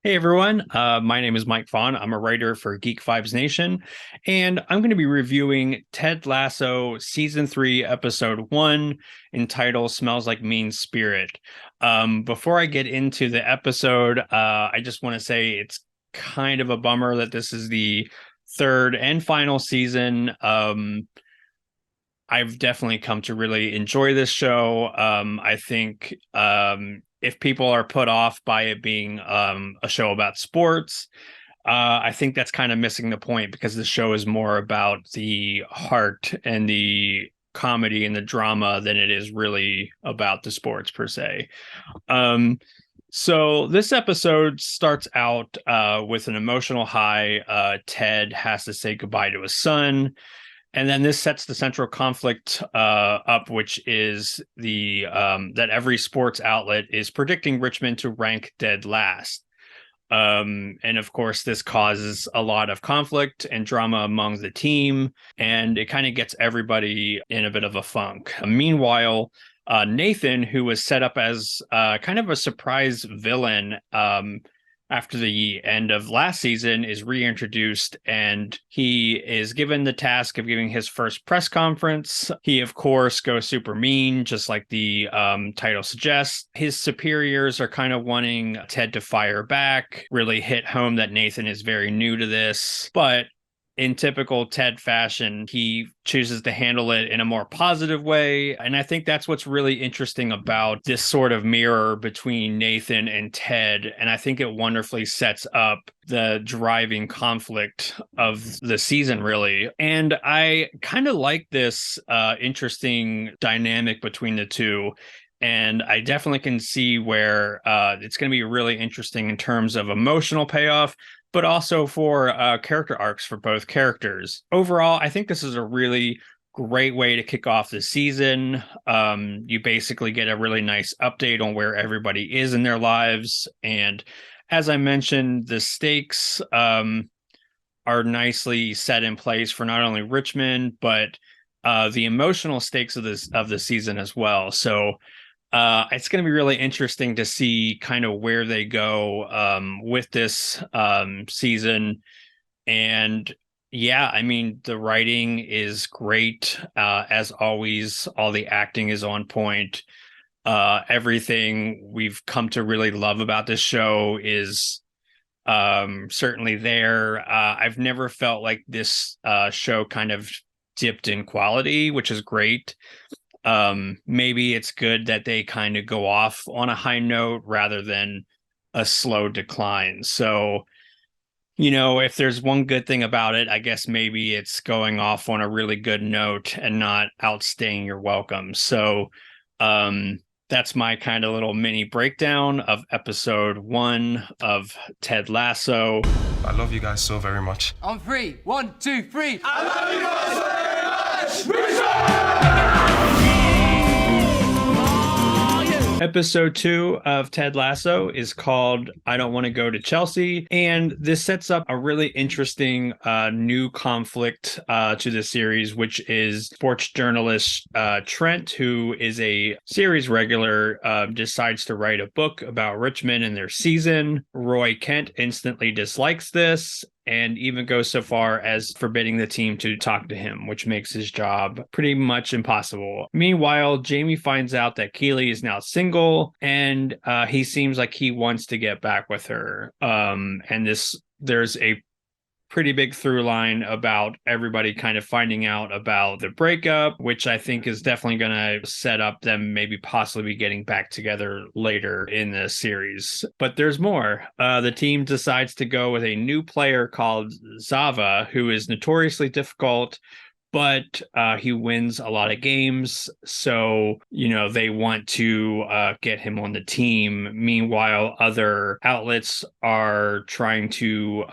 Hey everyone, my name is Mike Vaughn. I'm a writer for Geek Vibes Nation, and I'm going to be reviewing Ted Lasso Season 3, Episode 1, entitled Smells Like Mean Spirit. Before I get into the episode, I just want to say it's kind of a bummer that this is the third and final season. I've definitely come to really enjoy this show. I think if people are put off by it being a show about sports, I think that's kind of missing the point because the show is more about the heart and the comedy and the drama than it is really about the sports per se. Um, so this episode starts out with an emotional high. Ted has to say goodbye to his son. And then this sets the central conflict up, which is the that every sports outlet is predicting Richmond to rank dead last. And of course, this causes a lot of conflict and drama among the team, and it kind of gets everybody in a bit of a funk. Meanwhile, Nathan, who was set up as kind of a surprise villain after the end of last season, is reintroduced, and he is given the task of giving his first press conference. He, of course, goes super mean, just like the title suggests. His superiors are kind of wanting Ted to fire back, really hit home that Nathan is very new to this, but in typical Ted fashion, he chooses to handle it in a more positive way. And I think that's what's really interesting about this sort of mirror between Nathan and Ted. And I think it wonderfully sets up the driving conflict of the season, really. And I kind of like this interesting dynamic between the two. And I definitely can see where it's going to be really interesting in terms of emotional payoff, but also for character arcs for both characters. Overall, I think this is a really great way to kick off the season. You basically get a really nice update on where everybody is in their lives. And as I mentioned, the stakes are nicely set in place for not only Richmond, but the emotional stakes of the season as well. So it's going to be really interesting to see kind of where they go with this season. And yeah, I mean, the writing is great. As always, all the acting is on point. Everything we've come to really love about this show is certainly there. I've never felt like this show kind of dipped in quality, which is great. Maybe it's good that they kind of go off on a high note rather than a slow decline. So, if there's one good thing about it, I guess maybe it's going off on a really good note and not outstaying your welcome. So, that's my kind of little mini breakdown of episode 1 of Ted Lasso. I love you guys so very much. On three. 1, 2, 3. I love you guys so very much. Episode 2 of Ted Lasso is called I Don't Want to Go to Chelsea, and this sets up a really interesting new conflict to the series, which is sports journalist Trent, who is a series regular, decides to write a book about Richmond and their season. Roy Kent instantly dislikes this and even goes so far as forbidding the team to talk to him, which makes his job pretty much impossible. Meanwhile, Jamie finds out that Keely is now single, and he seems like he wants to get back with her. And there's a pretty big through line about everybody kind of finding out about the breakup, which I think is definitely going to set up them maybe possibly getting back together later in the series. But there's more. The team decides to go with a new player called Zava, who is notoriously difficult, but he wins a lot of games. So, they want to get him on the team. Meanwhile, other outlets are trying to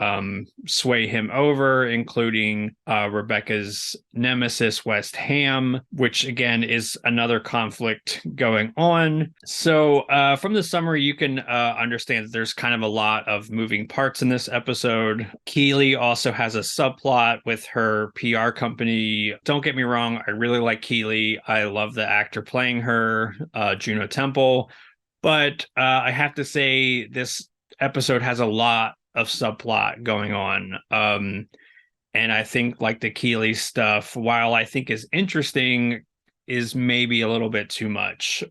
sway him over, including Rebecca's nemesis, West Ham, which again is another conflict going on. So from the summary, you can understand that there's kind of a lot of moving parts in this episode. Keely also has a subplot with her PR company. Don't get me wrong, I really like Keely. I love the actor playing her, Juno Temple. But I have to say, this episode has a lot of subplot going on. And I think like the Keeley stuff, while I think is interesting, is maybe a little bit too much.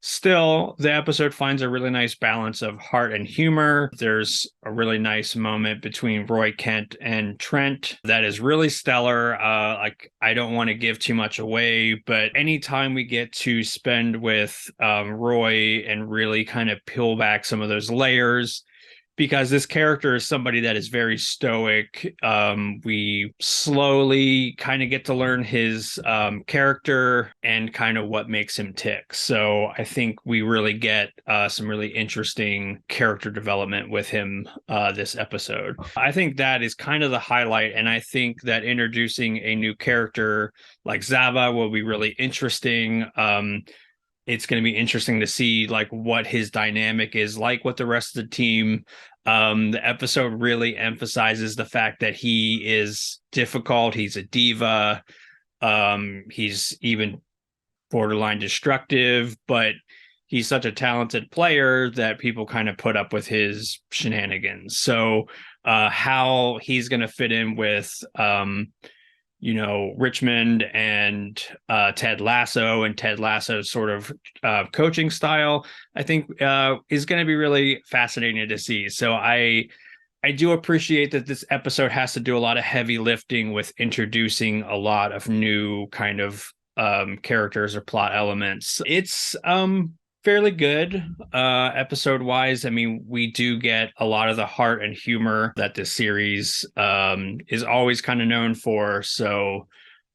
Still, the episode finds a really nice balance of heart and humor. There's a really nice moment between Roy Kent and Trent that is really stellar. Like, I don't want to give too much away, but anytime we get to spend with Roy and really kind of peel back some of those layers, because this character is somebody that is very stoic. We slowly kind of get to learn his character and kind of what makes him tick. So I think we really get some really interesting character development with him this episode. I think that is kind of the highlight. And I think that introducing a new character like Zava will be really interesting. It's going to be interesting to see like what his dynamic is like with the rest of the team. The episode really emphasizes the fact that he is difficult. He's a diva. He's even borderline destructive, but he's such a talented player that people kind of put up with his shenanigans. So how he's going to fit in with Richmond and Ted Lasso and Ted Lasso's sort of coaching style, I think is going to be really fascinating to see. So I do appreciate that this episode has to do a lot of heavy lifting with introducing a lot of new kind of characters or plot elements. It's fairly good episode wise. I mean, we do get a lot of the heart and humor that this series is always kind of known for. So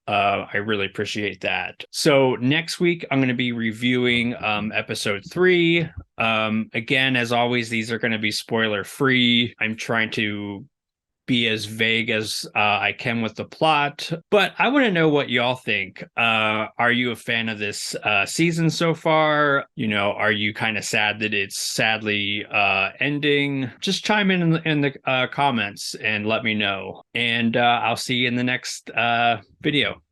I really appreciate that. So next week, I'm going to be reviewing episode 3. Again, as always, these are going to be spoiler free. I'm trying to be as vague as I can with the plot, but I want to know what y'all think. Are you a fan of this season so far? Are you kind of sad that it's sadly ending? Just chime in the comments and let me know. And I'll see you in the next video.